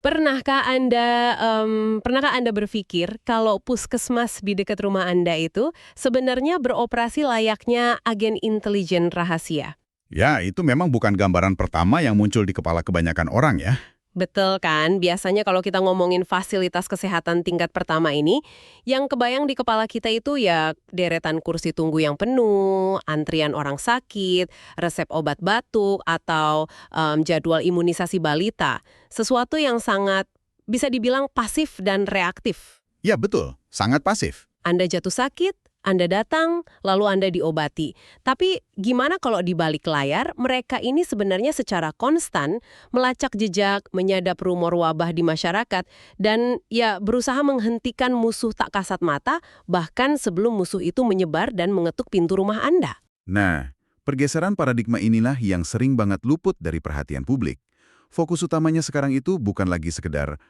Pernahkah Anda berpikir kalau puskesmas di dekat rumah Anda itu sebenarnya beroperasi layaknya agen intelijen rahasia? Ya, itu memang bukan gambaran pertama yang muncul di kepala kebanyakan orang ya. Betul kan? Biasanya kalau kita ngomongin fasilitas kesehatan tingkat pertama ini, yang kebayang di kepala kita itu ya deretan kursi tunggu yang penuh, antrian orang sakit, resep obat batuk, atau jadwal imunisasi balita. Sesuatu yang sangat bisa dibilang pasif dan reaktif. Ya betul, sangat pasif. Anda jatuh sakit, Anda datang, lalu Anda diobati. Tapi gimana kalau di balik layar, mereka ini sebenarnya secara konstan melacak jejak, menyadap rumor wabah di masyarakat, dan ya berusaha menghentikan musuh tak kasat mata, bahkan sebelum musuh itu menyebar dan mengetuk pintu rumah Anda. Nah, pergeseran paradigma inilah yang sering banget luput dari perhatian publik. Fokus utamanya sekarang itu bukan lagi sekedar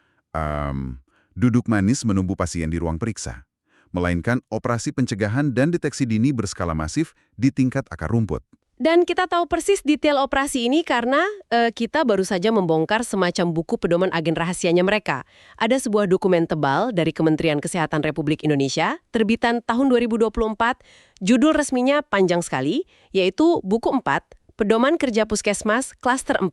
duduk manis menunggu pasien di ruang periksa, melainkan operasi pencegahan dan deteksi dini berskala masif di tingkat akar rumput. Dan kita tahu persis detail operasi ini karena kita baru saja membongkar semacam buku pedoman agen rahasianya mereka. Ada sebuah dokumen tebal dari Kementerian Kesehatan Republik Indonesia, terbitan tahun 2024, judul resminya panjang sekali, yaitu Buku 4, Pedoman Kerja Puskesmas, Klaster 4,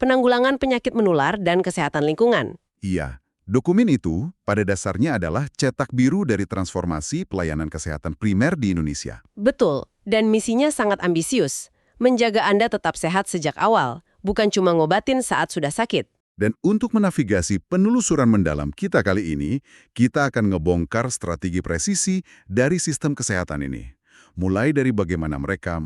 Penanggulangan Penyakit Menular dan Kesehatan Lingkungan. Iya, dokumen itu pada dasarnya adalah cetak biru dari transformasi pelayanan kesehatan primer di Indonesia. Betul, dan misinya sangat ambisius. Menjaga Anda tetap sehat sejak awal, bukan cuma ngobatin saat sudah sakit. Dan untuk menavigasi penelusuran mendalam kita kali ini, kita akan ngebongkar strategi presisi dari sistem kesehatan ini. Mulai dari bagaimana mereka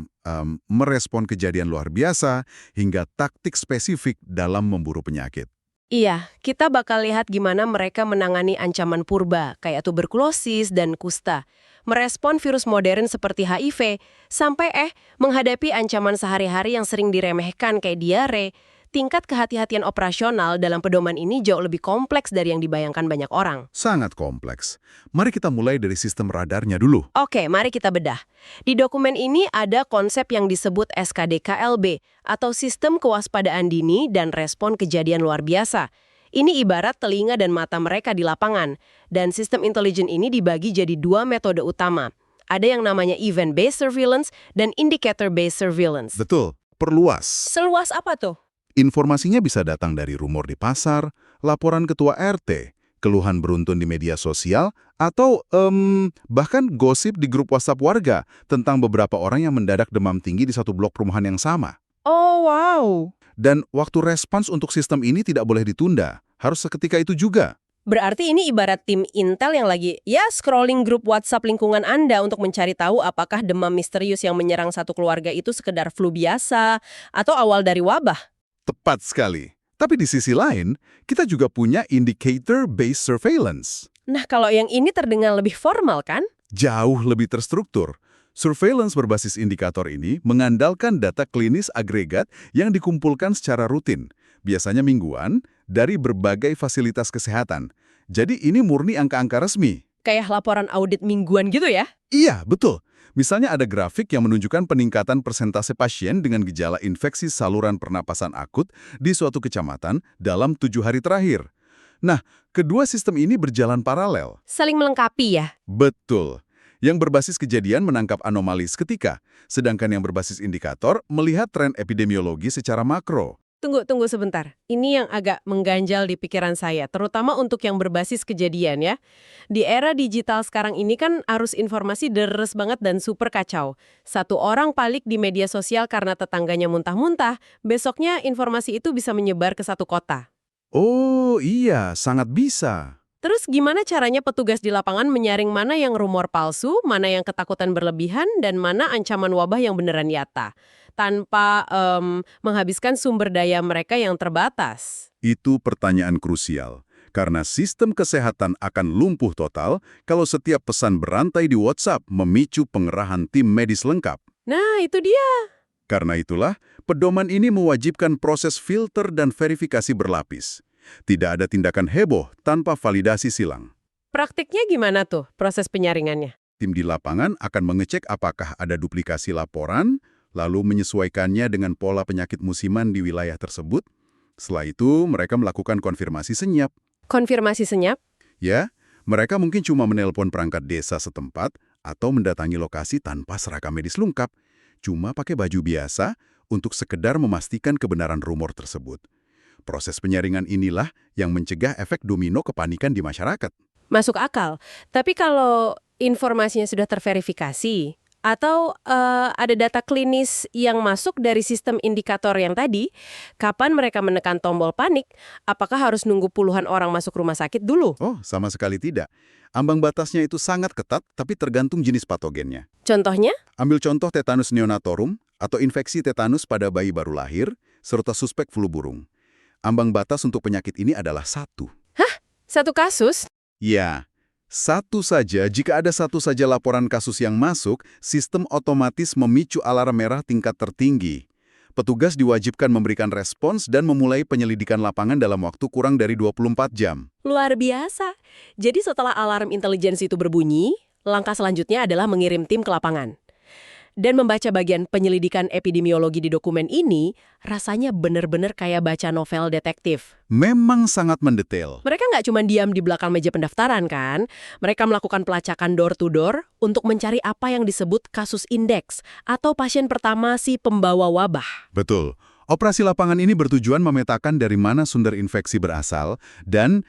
merespon kejadian luar biasa, hingga taktik spesifik dalam memburu penyakit. Iya, kita bakal lihat gimana mereka menangani ancaman purba, kayak tuberkulosis dan kusta. Merespon virus modern seperti HIV, sampai menghadapi ancaman sehari-hari yang sering diremehkan kayak diare. Tingkat kehati-hatian operasional dalam pedoman ini jauh lebih kompleks dari yang dibayangkan banyak orang. Sangat kompleks. Mari kita mulai dari sistem radarnya dulu. Oke, mari kita bedah. Di dokumen ini ada konsep yang disebut SKDKLB, atau Sistem Kewaspadaan Dini dan Respon Kejadian Luar Biasa. Ini ibarat telinga dan mata mereka di lapangan, dan sistem intelijen ini dibagi jadi dua metode utama. Ada yang namanya Event-Based Surveillance dan Indicator-Based Surveillance. Betul, perluas. Seluas apa tuh? Informasinya bisa datang dari rumor di pasar, laporan ketua RT, keluhan beruntun di media sosial, atau bahkan gosip di grup WhatsApp warga tentang beberapa orang yang mendadak demam tinggi di satu blok perumahan yang sama. Oh, wow. Dan waktu respons untuk sistem ini tidak boleh ditunda, harus seketika itu juga. Berarti ini ibarat tim Intel yang lagi scrolling grup WhatsApp lingkungan Anda untuk mencari tahu apakah demam misterius yang menyerang satu keluarga itu sekedar flu biasa atau awal dari wabah. Tepat sekali. Tapi di sisi lain, kita juga punya indicator-based surveillance. Nah, kalau yang ini terdengar lebih formal kan? Jauh lebih terstruktur. Surveillance berbasis indikator ini mengandalkan data klinis agregat yang dikumpulkan secara rutin, biasanya mingguan, dari berbagai fasilitas kesehatan. Jadi ini murni angka-angka resmi. Kayak laporan audit mingguan gitu ya? Iya, betul. Misalnya ada grafik yang menunjukkan peningkatan persentase pasien dengan gejala infeksi saluran pernapasan akut di suatu kecamatan dalam 7 hari terakhir. Nah, kedua sistem ini berjalan paralel. Saling melengkapi ya? Betul. Yang berbasis kejadian menangkap anomali seketika, sedangkan yang berbasis indikator melihat tren epidemiologi secara makro. Tunggu sebentar. Ini yang agak mengganjal di pikiran saya, terutama untuk yang berbasis kejadian ya. Di era digital sekarang ini kan arus informasi deres banget dan super kacau. Satu orang palik di media sosial karena tetangganya muntah-muntah, besoknya informasi itu bisa menyebar ke satu kota. Oh iya, sangat bisa. Terus gimana caranya petugas di lapangan menyaring mana yang rumor palsu, mana yang ketakutan berlebihan, dan mana ancaman wabah yang beneran nyata? Tanpa menghabiskan sumber daya mereka yang terbatas. Itu pertanyaan krusial, karena sistem kesehatan akan lumpuh total kalau setiap pesan berantai di WhatsApp memicu pengerahan tim medis lengkap. Nah, itu dia. Karena itulah, pedoman ini mewajibkan proses filter dan verifikasi berlapis. Tidak ada tindakan heboh tanpa validasi silang. Praktiknya gimana tuh proses penyaringannya? Tim di lapangan akan mengecek apakah ada duplikasi laporan, lalu menyesuaikannya dengan pola penyakit musiman di wilayah tersebut. Setelah itu, mereka melakukan konfirmasi senyap. Konfirmasi senyap? Ya, mereka mungkin cuma menelpon perangkat desa setempat atau mendatangi lokasi tanpa seragam medis lengkap. Cuma pakai baju biasa untuk sekedar memastikan kebenaran rumor tersebut. Proses penyaringan inilah yang mencegah efek domino kepanikan di masyarakat. Masuk akal. Tapi kalau informasinya sudah terverifikasi, atau ada data klinis yang masuk dari sistem indikator yang tadi, kapan mereka menekan tombol panik? Apakah harus nunggu puluhan orang masuk rumah sakit dulu? Oh, sama sekali tidak. Ambang batasnya itu sangat ketat, tapi tergantung jenis patogennya. Contohnya? Ambil contoh tetanus neonatorum atau infeksi tetanus pada bayi baru lahir, serta suspek flu burung. Ambang batas untuk penyakit ini adalah 1. Satu kasus? Ya, satu saja. Jika ada satu saja laporan kasus yang masuk, sistem otomatis memicu alarm merah tingkat tertinggi. Petugas diwajibkan memberikan respons dan memulai penyelidikan lapangan dalam waktu kurang dari 24 jam. Luar biasa. Jadi setelah alarm intelijensi itu berbunyi, langkah selanjutnya adalah mengirim tim ke lapangan. Dan membaca bagian penyelidikan epidemiologi di dokumen ini, rasanya benar-benar kayak baca novel detektif. Memang sangat mendetail. Mereka nggak cuma diam di belakang meja pendaftaran, kan? Mereka melakukan pelacakan door-to-door untuk mencari apa yang disebut kasus indeks atau pasien pertama si pembawa wabah. Betul. Operasi lapangan ini bertujuan memetakan dari mana sumber infeksi berasal dan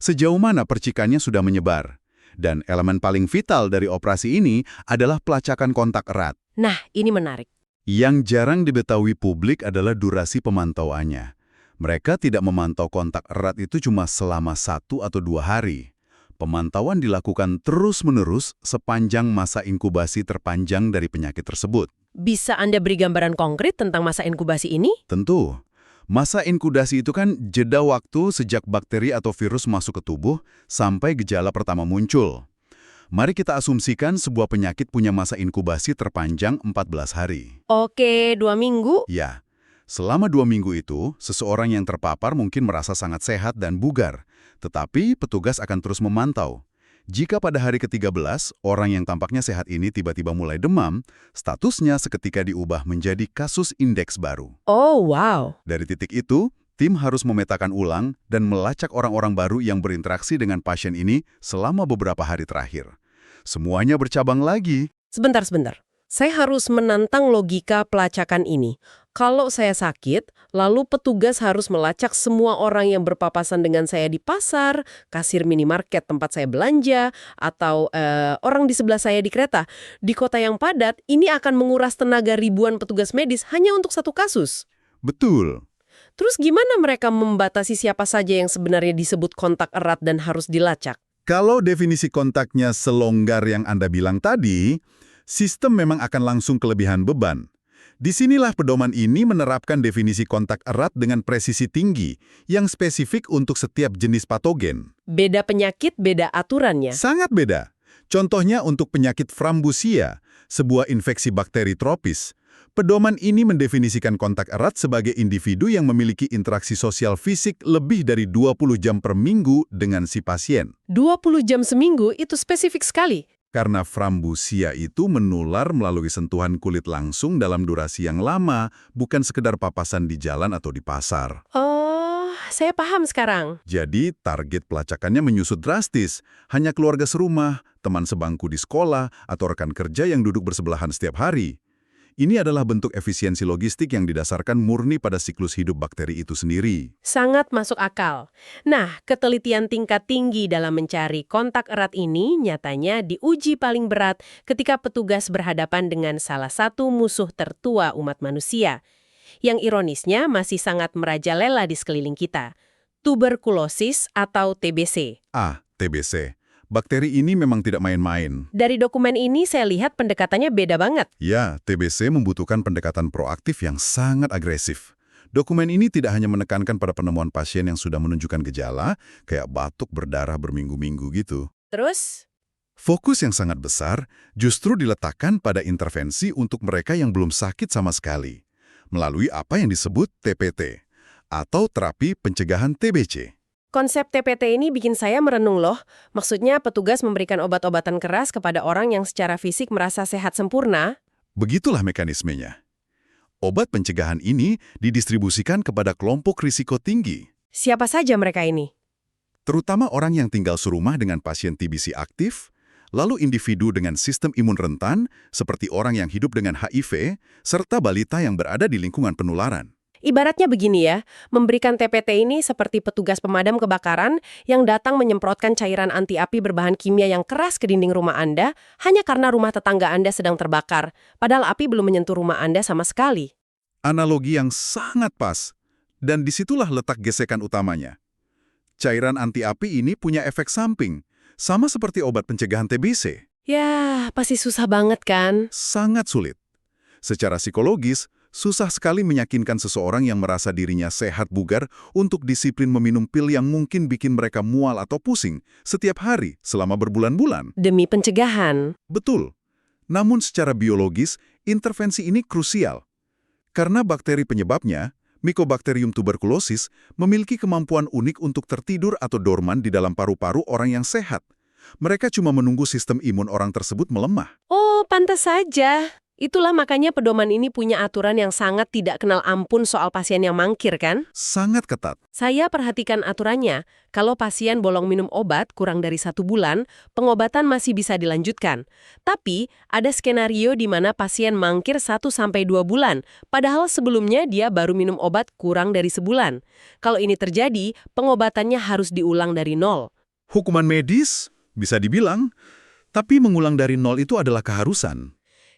sejauh mana percikannya sudah menyebar. Dan elemen paling vital dari operasi ini adalah pelacakan kontak erat. Nah, ini menarik. Yang jarang diketahui publik adalah durasi pemantauannya. Mereka tidak memantau kontak erat itu cuma selama 1 atau 2 hari. Pemantauan dilakukan terus-menerus sepanjang masa inkubasi terpanjang dari penyakit tersebut. Bisa Anda beri gambaran konkret tentang masa inkubasi ini? Tentu. Masa inkubasi itu kan jeda waktu sejak bakteri atau virus masuk ke tubuh sampai gejala pertama muncul. Mari kita asumsikan sebuah penyakit punya masa inkubasi terpanjang 14 hari. Oke, 2 minggu. Ya, selama 2 minggu itu, seseorang yang terpapar mungkin merasa sangat sehat dan bugar. Tetapi petugas akan terus memantau. Jika pada hari ke-13, orang yang tampaknya sehat ini tiba-tiba mulai demam, statusnya seketika diubah menjadi kasus indeks baru. Oh, wow. Dari titik itu, tim harus memetakan ulang dan melacak orang-orang baru yang berinteraksi dengan pasien ini selama beberapa hari terakhir. Semuanya bercabang lagi. Sebentar. Saya harus menantang logika pelacakan ini. Kalau saya sakit, lalu petugas harus melacak semua orang yang berpapasan dengan saya di pasar, kasir minimarket tempat saya belanja, atau orang di sebelah saya di kereta. Di kota yang padat, ini akan menguras tenaga ribuan petugas medis hanya untuk satu kasus. Betul. Terus gimana mereka membatasi siapa saja yang sebenarnya disebut kontak erat dan harus dilacak? Kalau definisi kontaknya selonggar yang Anda bilang tadi, sistem memang akan langsung kelebihan beban. Disinilah pedoman ini menerapkan definisi kontak erat dengan presisi tinggi yang spesifik untuk setiap jenis patogen. Beda penyakit, beda aturannya. Sangat beda. Contohnya untuk penyakit Frambusia, sebuah infeksi bakteri tropis. Pedoman ini mendefinisikan kontak erat sebagai individu yang memiliki interaksi sosial fisik lebih dari 20 jam per minggu dengan si pasien. 20 jam seminggu itu spesifik sekali. Karena Frambusia itu menular melalui sentuhan kulit langsung dalam durasi yang lama, bukan sekedar papasan di jalan atau di pasar. Oh, saya paham sekarang. Jadi, target pelacakannya menyusut drastis. Hanya keluarga serumah, teman sebangku di sekolah, atau rekan kerja yang duduk bersebelahan setiap hari. Ini adalah bentuk efisiensi logistik yang didasarkan murni pada siklus hidup bakteri itu sendiri. Sangat masuk akal. Nah, ketelitian tingkat tinggi dalam mencari kontak erat ini nyatanya diuji paling berat ketika petugas berhadapan dengan salah satu musuh tertua umat manusia. Yang ironisnya masih sangat merajalela di sekeliling kita. Tuberkulosis atau TBC. TBC. Bakteri ini memang tidak main-main. Dari dokumen ini saya lihat pendekatannya beda banget. Ya, TBC membutuhkan pendekatan proaktif yang sangat agresif. Dokumen ini tidak hanya menekankan pada penemuan pasien yang sudah menunjukkan gejala, kayak batuk berdarah berminggu-minggu gitu. Terus? Fokus yang sangat besar justru diletakkan pada intervensi untuk mereka yang belum sakit sama sekali, melalui apa yang disebut TPT, atau terapi pencegahan TBC. Konsep TPT ini bikin saya merenung loh. Maksudnya petugas memberikan obat-obatan keras kepada orang yang secara fisik merasa sehat sempurna. Begitulah mekanismenya. Obat pencegahan ini didistribusikan kepada kelompok risiko tinggi, Siapa saja mereka ini? terutama orang yang tinggal serumah dengan pasien TBC aktif, lalu individu dengan sistem imun rentan, seperti orang yang hidup dengan HIV, serta balita yang berada di lingkungan penularan. Ibaratnya begini ya, memberikan TPT ini seperti petugas pemadam kebakaran yang datang menyemprotkan cairan anti api berbahan kimia yang keras ke dinding rumah Anda hanya karena rumah tetangga Anda sedang terbakar, padahal api belum menyentuh rumah Anda sama sekali. Analogi yang sangat pas, dan disitulah letak gesekan utamanya. Cairan anti api ini punya efek samping, sama seperti obat pencegahan TBC. Ya, pasti susah banget kan? Sangat sulit. Secara psikologis, susah sekali meyakinkan seseorang yang merasa dirinya sehat bugar untuk disiplin meminum pil yang mungkin bikin mereka mual atau pusing setiap hari selama berbulan-bulan. Demi pencegahan. Betul. Namun secara biologis, intervensi ini krusial. Karena bakteri penyebabnya, Mycobacterium tuberculosis, memiliki kemampuan unik untuk tertidur atau dorman di dalam paru-paru orang yang sehat. Mereka cuma menunggu sistem imun orang tersebut melemah. Oh, pantas saja. Itulah makanya pedoman ini punya aturan yang sangat tidak kenal ampun soal pasien yang mangkir kan? Sangat ketat. Saya perhatikan aturannya. Kalau pasien bolong minum obat kurang dari 1 bulan, pengobatan masih bisa dilanjutkan. Tapi, ada skenario di mana pasien mangkir 1-2 bulan, padahal sebelumnya dia baru minum obat kurang dari sebulan. Kalau ini terjadi, pengobatannya harus diulang dari nol. Hukuman medis, bisa dibilang, tapi mengulang dari nol itu adalah keharusan.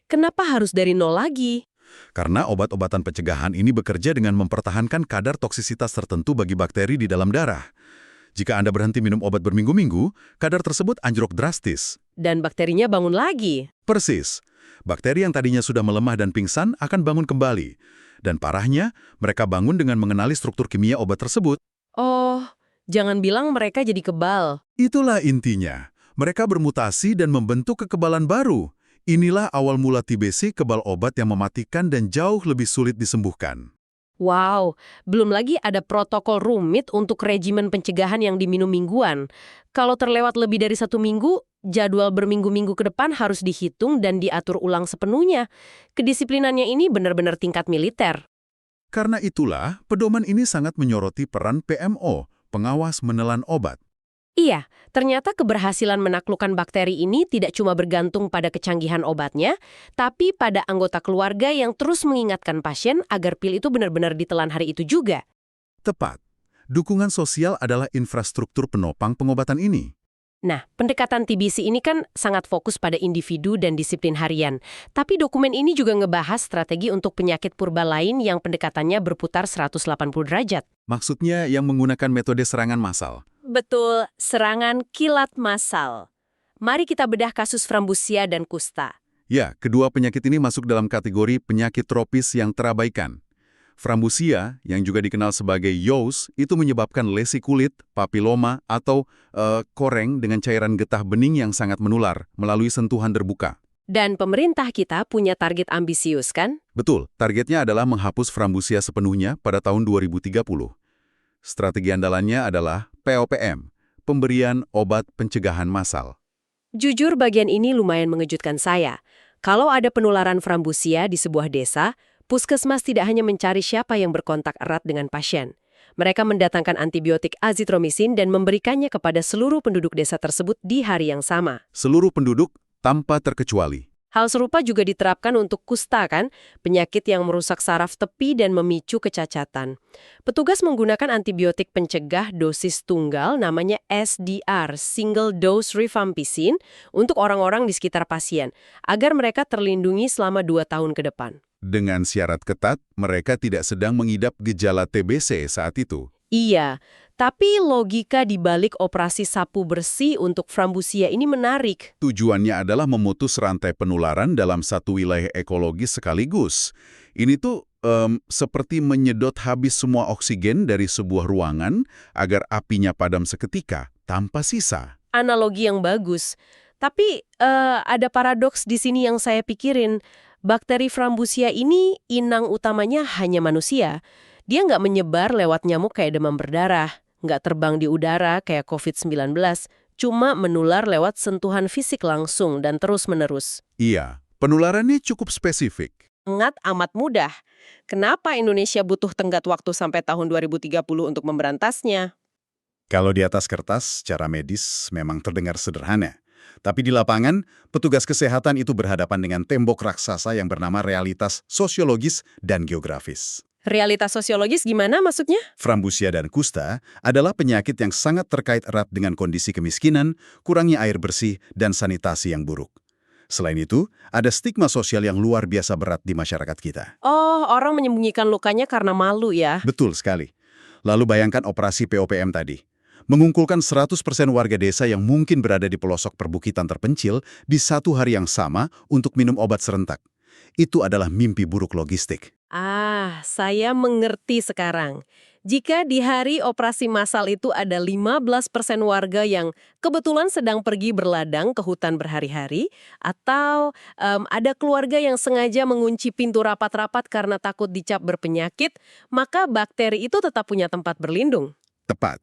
Kenapa harus dari nol lagi? Karena obat-obatan pencegahan ini bekerja dengan mempertahankan kadar toksisitas tertentu bagi bakteri di dalam darah. Jika Anda berhenti minum obat berminggu-minggu, kadar tersebut anjlok drastis. Dan bakterinya bangun lagi. Persis. Bakteri yang tadinya sudah melemah dan pingsan akan bangun kembali. Dan parahnya, mereka bangun dengan mengenali struktur kimia obat tersebut. Oh, jangan bilang mereka jadi kebal. Itulah intinya. Mereka bermutasi dan membentuk kekebalan baru. Inilah awal mula TBC, kebal obat yang mematikan dan jauh lebih sulit disembuhkan. Wow, belum lagi ada protokol rumit untuk regimen pencegahan yang diminum mingguan. Kalau terlewat lebih dari 1 minggu, jadwal berminggu-minggu ke depan harus dihitung dan diatur ulang sepenuhnya. Kedisiplinannya ini benar-benar tingkat militer. Karena itulah, pedoman ini sangat menyoroti peran PMO, pengawas menelan obat. Iya, ternyata keberhasilan menaklukkan bakteri ini tidak cuma bergantung pada kecanggihan obatnya, tapi pada anggota keluarga yang terus mengingatkan pasien agar pil itu benar-benar ditelan hari itu juga. Tepat. Dukungan sosial adalah infrastruktur penopang pengobatan ini. Nah, pendekatan TBC ini kan sangat fokus pada individu dan disiplin harian. Tapi dokumen ini juga ngebahas strategi untuk penyakit purba lain yang pendekatannya berputar 180 derajat. Maksudnya yang menggunakan metode serangan massal. Betul, serangan kilat massal. Mari kita bedah kasus Frambusia dan kusta. Ya, kedua penyakit ini masuk dalam kategori penyakit tropis yang terabaikan. Frambusia, yang juga dikenal sebagai Yos, itu menyebabkan lesi kulit, papiloma, atau koreng dengan cairan getah bening yang sangat menular melalui sentuhan terbuka. Dan pemerintah kita punya target ambisius kan? Betul, targetnya adalah menghapus Frambusia sepenuhnya pada tahun 2030. Strategi andalannya adalah POPM, pemberian obat pencegahan massal. Jujur bagian ini lumayan mengejutkan saya. Kalau ada penularan Frambusia di sebuah desa, puskesmas tidak hanya mencari siapa yang berkontak erat dengan pasien. Mereka mendatangkan antibiotik azitromisin dan memberikannya kepada seluruh penduduk desa tersebut di hari yang sama. Seluruh penduduk tanpa terkecuali. Hal serupa juga diterapkan untuk kusta kan, penyakit yang merusak saraf tepi dan memicu kecacatan. Petugas menggunakan antibiotik pencegah dosis tunggal namanya SDR, Single Dose Rifampicin, untuk orang-orang di sekitar pasien, agar mereka terlindungi selama 2 tahun ke depan. Dengan syarat ketat, mereka tidak sedang mengidap gejala TBC saat itu. Iya, tapi logika di balik operasi sapu bersih untuk Frambusia ini menarik. Tujuannya adalah memutus rantai penularan dalam satu wilayah ekologis sekaligus. Ini tuh seperti menyedot habis semua oksigen dari sebuah ruangan agar apinya padam seketika, tanpa sisa. Analogi yang bagus. Tapi ada paradoks di sini yang saya pikirin. Bakteri Frambusia ini inang utamanya hanya manusia. Dia nggak menyebar lewat nyamuk kayak demam berdarah, nggak terbang di udara kayak COVID-19, cuma menular lewat sentuhan fisik langsung dan terus-menerus. Iya, penularannya cukup spesifik. Sangat amat mudah. Kenapa Indonesia butuh tenggat waktu sampai tahun 2030 untuk memberantasnya? Kalau di atas kertas, secara medis memang terdengar sederhana. Tapi di lapangan, petugas kesehatan itu berhadapan dengan tembok raksasa yang bernama realitas sosiologis dan geografis. Realitas sosiologis gimana maksudnya? Frambusia dan kusta adalah penyakit yang sangat terkait erat dengan kondisi kemiskinan, kurangnya air bersih, dan sanitasi yang buruk. Selain itu, ada stigma sosial yang luar biasa berat di masyarakat kita. Oh, orang menyembunyikan lukanya karena malu ya. Betul sekali. Lalu bayangkan operasi POPM tadi. Mengumpulkan 100% warga desa yang mungkin berada di pelosok perbukitan terpencil di satu hari yang sama untuk minum obat serentak. Itu adalah mimpi buruk logistik. Ah, saya mengerti sekarang. Jika di hari operasi massal itu ada 15% warga yang kebetulan sedang pergi berladang ke hutan berhari-hari, atau ada keluarga yang sengaja mengunci pintu rapat-rapat karena takut dicap berpenyakit, maka bakteri itu tetap punya tempat berlindung. Tepat.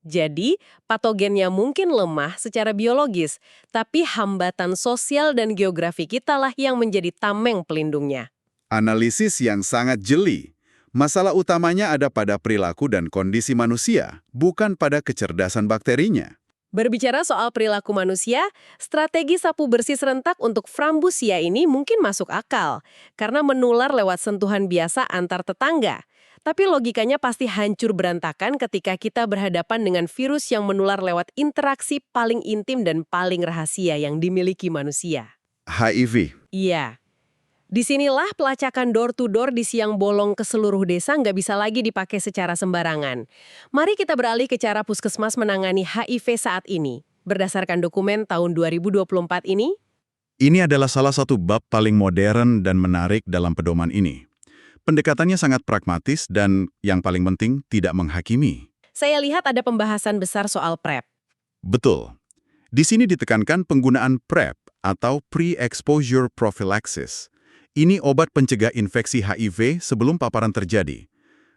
Jadi, patogennya mungkin lemah secara biologis, tapi hambatan sosial dan geografi kitalah yang menjadi tameng pelindungnya. Analisis yang sangat jeli. Masalah utamanya ada pada perilaku dan kondisi manusia, bukan pada kecerdasan bakterinya. Berbicara soal perilaku manusia, strategi sapu bersih serentak untuk Frambusia ini mungkin masuk akal, karena menular lewat sentuhan biasa antar tetangga. Tapi logikanya pasti hancur berantakan ketika kita berhadapan dengan virus yang menular lewat interaksi paling intim dan paling rahasia yang dimiliki manusia. HIV. Iya. Disinilah pelacakan door-to-door di siang bolong ke seluruh desa nggak bisa lagi dipakai secara sembarangan. Mari kita beralih ke cara puskesmas menangani HIV saat ini. Berdasarkan dokumen tahun 2024 ini, Ini adalah salah satu bab paling modern dan menarik dalam pedoman ini. Pendekatannya sangat pragmatis dan, yang paling penting, tidak menghakimi. saya lihat ada pembahasan besar soal PrEP. Betul. Di sini ditekankan penggunaan PrEP atau Pre-Exposure Prophylaxis. Ini obat pencegah infeksi HIV sebelum paparan terjadi.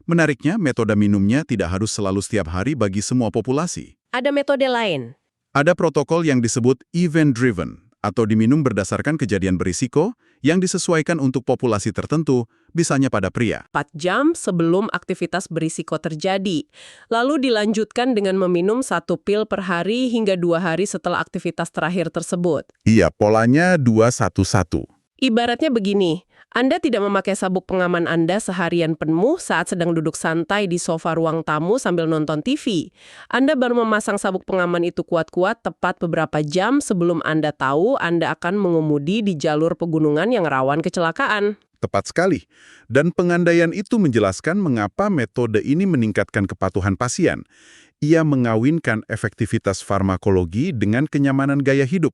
Menariknya, metode minumnya tidak harus selalu setiap hari bagi semua populasi. Ada metode lain. Ada protokol yang disebut event-driven, atau diminum berdasarkan kejadian berisiko yang disesuaikan untuk populasi tertentu, misalnya pada pria. 4 jam sebelum aktivitas berisiko terjadi. Lalu dilanjutkan dengan meminum 1 pil per hari hingga 2 hari setelah aktivitas terakhir tersebut. Iya, polanya 2-1-1. Ibaratnya begini, Anda tidak memakai sabuk pengaman Anda seharian penuh saat sedang duduk santai di sofa ruang tamu sambil nonton TV. Anda baru memasang sabuk pengaman itu kuat-kuat tepat beberapa jam sebelum Anda tahu Anda akan mengemudi di jalur pegunungan yang rawan kecelakaan. Tepat sekali. Dan pengandaian itu menjelaskan mengapa metode ini meningkatkan kepatuhan pasien. Ia mengawinkan efektivitas farmakologi dengan kenyamanan gaya hidup.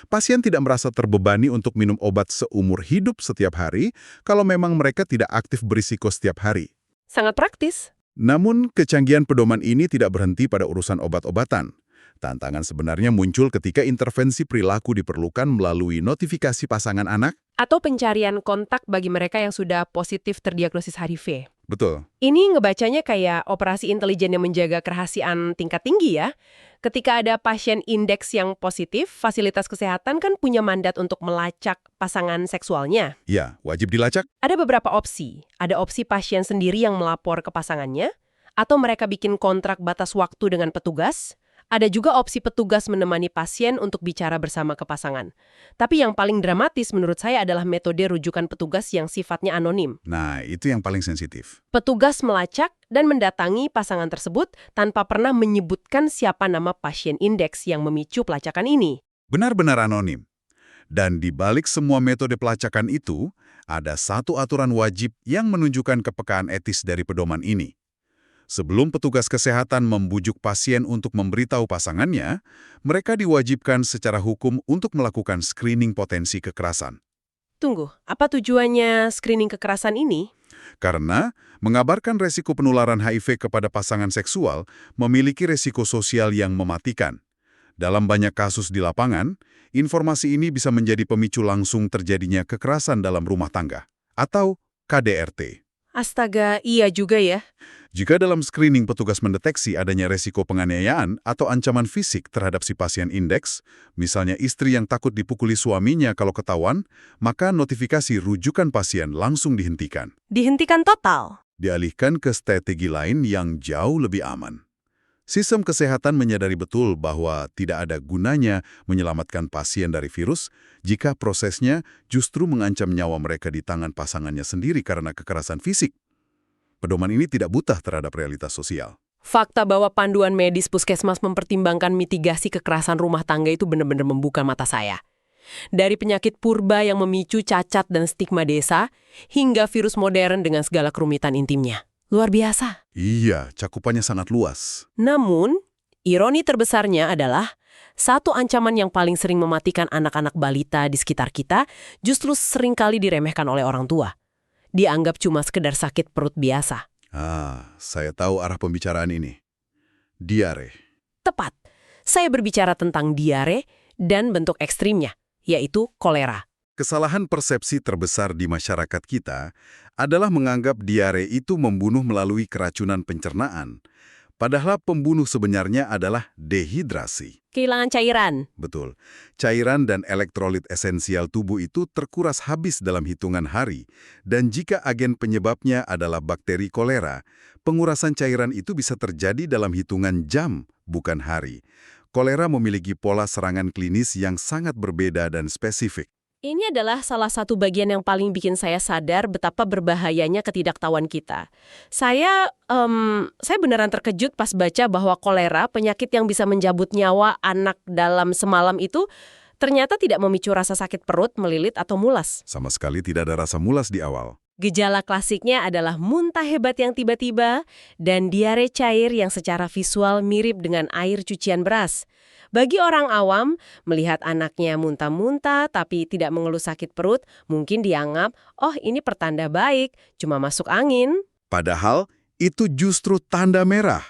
Pasien tidak merasa terbebani untuk minum obat seumur hidup setiap hari kalau memang mereka tidak aktif berisiko setiap hari. Sangat praktis. Namun, kecanggihan pedoman ini tidak berhenti pada urusan obat-obatan. Tantangan sebenarnya muncul ketika intervensi perilaku diperlukan melalui notifikasi pasangan anak. Atau pencarian kontak bagi mereka yang sudah positif terdiagnosis HIV. Betul. Ini ngebacanya kayak operasi intelijen yang menjaga kerahasiaan tingkat tinggi ya. Ketika ada pasien indeks yang positif, fasilitas kesehatan kan punya mandat untuk melacak pasangan seksualnya. Ya, wajib dilacak. Ada beberapa opsi. Ada opsi pasien sendiri yang melapor ke pasangannya, atau mereka bikin kontrak batas waktu dengan petugas. Ada juga opsi petugas menemani pasien untuk bicara bersama ke pasangan. Tapi yang paling dramatis menurut saya adalah metode rujukan petugas yang sifatnya anonim. Nah, itu yang paling sensitif. Petugas melacak dan mendatangi pasangan tersebut tanpa pernah menyebutkan siapa nama pasien indeks yang memicu pelacakan ini. Benar-benar anonim. Dan di balik semua metode pelacakan itu, ada satu aturan wajib yang menunjukkan kepekaan etis dari pedoman ini. Sebelum petugas kesehatan membujuk pasien untuk memberitahu pasangannya, mereka diwajibkan secara hukum untuk melakukan screening potensi kekerasan. Tunggu, apa tujuannya screening kekerasan ini? Karena mengabarkan resiko penularan HIV kepada pasangan seksual memiliki resiko sosial yang mematikan. Dalam banyak kasus di lapangan, informasi ini bisa menjadi pemicu langsung terjadinya kekerasan dalam rumah tangga, atau KDRT. Astaga, iya juga ya. Jika dalam screening petugas mendeteksi adanya resiko penganiayaan atau ancaman fisik terhadap si pasien indeks, misalnya istri yang takut dipukuli suaminya kalau ketahuan, maka notifikasi rujukan pasien langsung dihentikan. Dihentikan total. Dialihkan ke strategi lain yang jauh lebih aman. Sistem kesehatan menyadari betul bahwa tidak ada gunanya menyelamatkan pasien dari virus jika prosesnya justru mengancam nyawa mereka di tangan pasangannya sendiri karena kekerasan fisik. Pedoman ini tidak buta terhadap realitas sosial. Fakta bahwa panduan medis puskesmas mempertimbangkan mitigasi kekerasan rumah tangga itu benar-benar membuka mata saya. Dari penyakit purba yang memicu cacat dan stigma desa, hingga virus modern dengan segala kerumitan intimnya. Luar biasa. Iya, cakupannya sangat luas. Namun, ironi terbesarnya adalah satu ancaman yang paling sering mematikan anak-anak balita di sekitar kita justru seringkali diremehkan oleh orang tua. Dianggap cuma sekedar sakit perut biasa. Saya tahu arah pembicaraan ini. Diare. Tepat. Saya berbicara tentang diare dan bentuk ekstrimnya, yaitu kolera. Kesalahan persepsi terbesar di masyarakat kita adalah menganggap diare itu membunuh melalui keracunan pencernaan. Padahal pembunuh sebenarnya adalah dehidrasi. Kehilangan cairan. Betul. Cairan dan elektrolit esensial tubuh itu terkuras habis dalam hitungan hari. Dan jika agen penyebabnya adalah bakteri kolera, pengurasan cairan itu bisa terjadi dalam hitungan jam, bukan hari. Kolera memiliki pola serangan klinis yang sangat berbeda dan spesifik. Ini adalah salah satu bagian yang paling bikin saya sadar betapa berbahayanya ketidaktahuan kita. Saya beneran terkejut pas baca bahwa kolera, penyakit yang bisa menjabut nyawa anak dalam semalam itu, ternyata tidak memicu rasa sakit perut, melilit, atau mulas. Sama sekali tidak ada rasa mulas di awal. Gejala klasiknya adalah muntah hebat yang tiba-tiba dan diare cair yang secara visual mirip dengan air cucian beras. Bagi orang awam, melihat anaknya muntah-muntah tapi tidak mengeluh sakit perut, mungkin dianggap, oh ini pertanda baik, cuma masuk angin. Padahal itu justru tanda merah.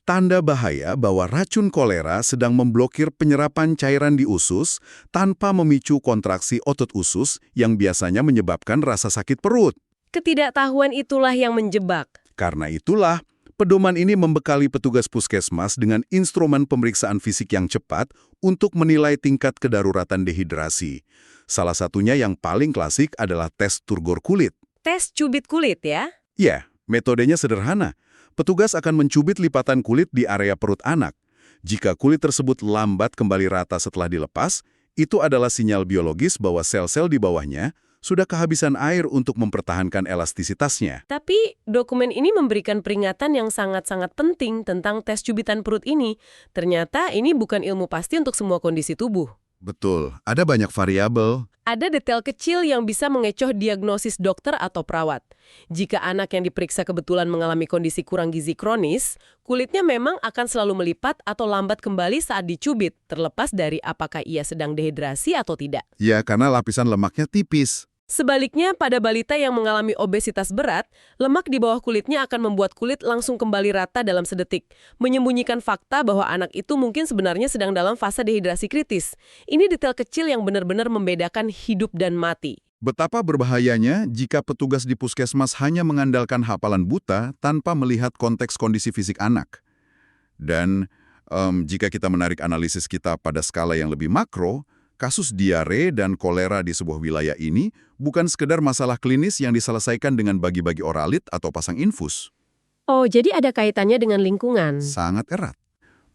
Tanda bahaya bahwa racun kolera sedang memblokir penyerapan cairan di usus tanpa memicu kontraksi otot usus yang biasanya menyebabkan rasa sakit perut. Ketidaktahuan itulah yang menjebak. Karena itulah, pedoman ini membekali petugas puskesmas dengan instrumen pemeriksaan fisik yang cepat untuk menilai tingkat kedaruratan dehidrasi. Salah satunya yang paling klasik adalah tes turgor kulit. Tes cubit kulit ya? Ya, metodenya sederhana. Petugas akan mencubit lipatan kulit di area perut anak. Jika kulit tersebut lambat kembali rata setelah dilepas, itu adalah sinyal biologis bahwa sel-sel di bawahnya sudah kehabisan air untuk mempertahankan elastisitasnya. Tapi dokumen ini memberikan peringatan yang sangat-sangat penting tentang tes cubitan perut ini. Ternyata ini bukan ilmu pasti untuk semua kondisi tubuh. Betul, ada banyak variabel. Ada detail kecil yang bisa mengecoh diagnosis dokter atau perawat. Jika anak yang diperiksa kebetulan mengalami kondisi kurang gizi kronis, kulitnya memang akan selalu melipat atau lambat kembali saat dicubit, terlepas dari apakah ia sedang dehidrasi atau tidak. Ya, karena lapisan lemaknya tipis. Sebaliknya, pada balita yang mengalami obesitas berat, lemak di bawah kulitnya akan membuat kulit langsung kembali rata dalam sedetik, menyembunyikan fakta bahwa anak itu mungkin sebenarnya sedang dalam fase dehidrasi kritis. Ini detail kecil yang benar-benar membedakan hidup dan mati. Betapa berbahayanya jika petugas di puskesmas hanya mengandalkan hafalan buta tanpa melihat konteks kondisi fisik anak. Dan jika kita menarik analisis kita pada skala yang lebih makro, kasus diare dan kolera di sebuah wilayah ini bukan sekedar masalah klinis yang diselesaikan dengan bagi-bagi oralit atau pasang infus. Oh, jadi ada kaitannya dengan lingkungan. Sangat erat.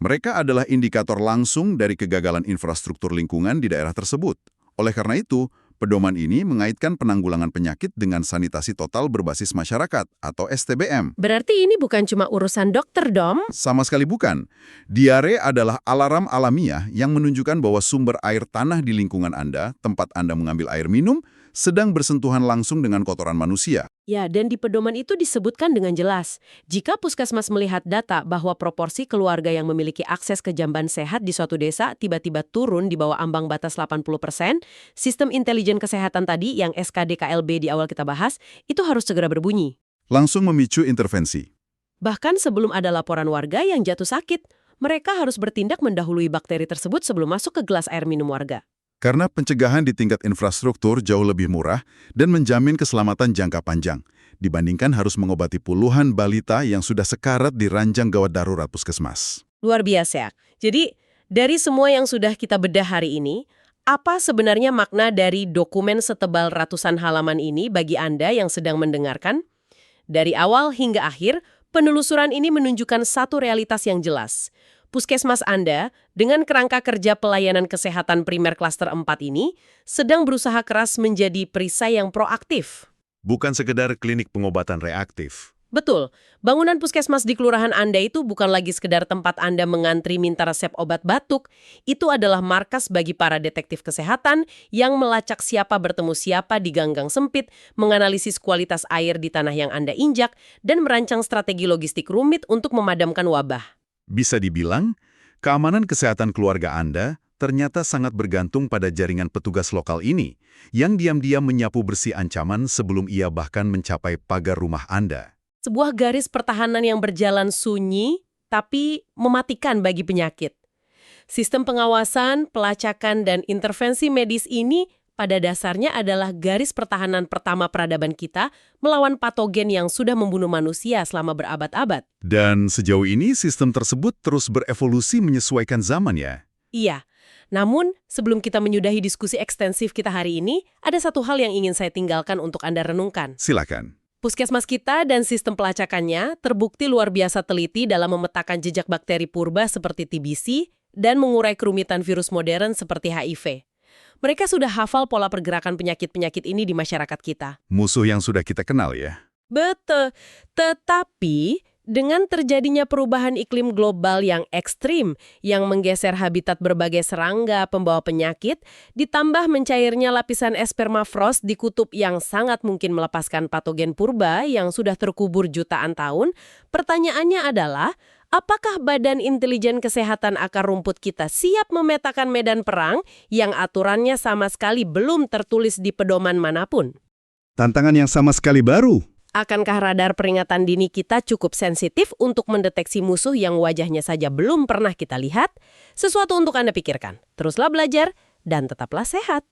Mereka adalah indikator langsung dari kegagalan infrastruktur lingkungan di daerah tersebut. Oleh karena itu, pedoman ini mengaitkan penanggulangan penyakit dengan sanitasi total berbasis masyarakat atau STBM. Berarti ini bukan cuma urusan dokter, Dom? Sama sekali bukan. Diare adalah alarm alamiah yang menunjukkan bahwa sumber air tanah di lingkungan Anda, tempat Anda mengambil air minum, sedang bersentuhan langsung dengan kotoran manusia. Ya, dan di pedoman itu disebutkan dengan jelas, jika puskesmas melihat data bahwa proporsi keluarga yang memiliki akses ke jamban sehat di suatu desa tiba-tiba turun di bawah ambang batas 80%, sistem intelijen kesehatan tadi yang SKDKLB di awal kita bahas, itu harus segera berbunyi. Langsung memicu intervensi. Bahkan sebelum ada laporan warga yang jatuh sakit, mereka harus bertindak mendahului bakteri tersebut sebelum masuk ke gelas air minum warga. Karena pencegahan di tingkat infrastruktur jauh lebih murah dan menjamin keselamatan jangka panjang dibandingkan harus mengobati puluhan balita yang sudah sekarat di ranjang gawat darurat puskesmas. Luar biasa. Jadi, dari semua yang sudah kita bedah hari ini, apa sebenarnya makna dari dokumen setebal ratusan halaman ini bagi Anda yang sedang mendengarkan? Dari awal hingga akhir, penelusuran ini menunjukkan satu realitas yang jelas. Puskesmas Anda, dengan kerangka kerja pelayanan kesehatan primer klaster 4 ini, sedang berusaha keras menjadi perisai yang proaktif. Bukan sekedar klinik pengobatan reaktif. Betul, bangunan puskesmas di kelurahan Anda itu bukan lagi sekedar tempat Anda mengantri minta resep obat batuk. Itu adalah markas bagi para detektif kesehatan yang melacak siapa bertemu siapa di ganggang sempit, menganalisis kualitas air di tanah yang Anda injak, dan merancang strategi logistik rumit untuk memadamkan wabah. Bisa dibilang, keamanan kesehatan keluarga Anda ternyata sangat bergantung pada jaringan petugas lokal ini, yang diam-diam menyapu bersih ancaman sebelum ia bahkan mencapai pagar rumah Anda. Sebuah garis pertahanan yang berjalan sunyi, tapi mematikan bagi penyakit. Sistem pengawasan, pelacakan, dan intervensi medis ini pada dasarnya adalah garis pertahanan pertama peradaban kita melawan patogen yang sudah membunuh manusia selama berabad-abad. Dan sejauh ini sistem tersebut terus berevolusi menyesuaikan zaman ya? Iya. Namun, sebelum kita menyudahi diskusi ekstensif kita hari ini, ada satu hal yang ingin saya tinggalkan untuk Anda renungkan. Silakan. Puskesmas kita dan sistem pelacakannya terbukti luar biasa teliti dalam memetakan jejak bakteri purba seperti TBC dan mengurai kerumitan virus modern seperti HIV. Mereka sudah hafal pola pergerakan penyakit-penyakit ini di masyarakat kita. Musuh yang sudah kita kenal ya? Betul. Tetapi, dengan terjadinya perubahan iklim global yang ekstrim, yang menggeser habitat berbagai serangga pembawa penyakit, ditambah mencairnya lapisan es permafrost di kutub yang sangat mungkin melepaskan patogen purba yang sudah terkubur jutaan tahun, pertanyaannya adalah, apakah Badan Intelijen Kesehatan Akar Rumput kita siap memetakan medan perang yang aturannya sama sekali belum tertulis di pedoman manapun? Tantangan yang sama sekali baru. Akankah radar peringatan dini kita cukup sensitif untuk mendeteksi musuh yang wajahnya saja belum pernah kita lihat? Sesuatu untuk Anda pikirkan. Teruslah belajar dan tetaplah sehat.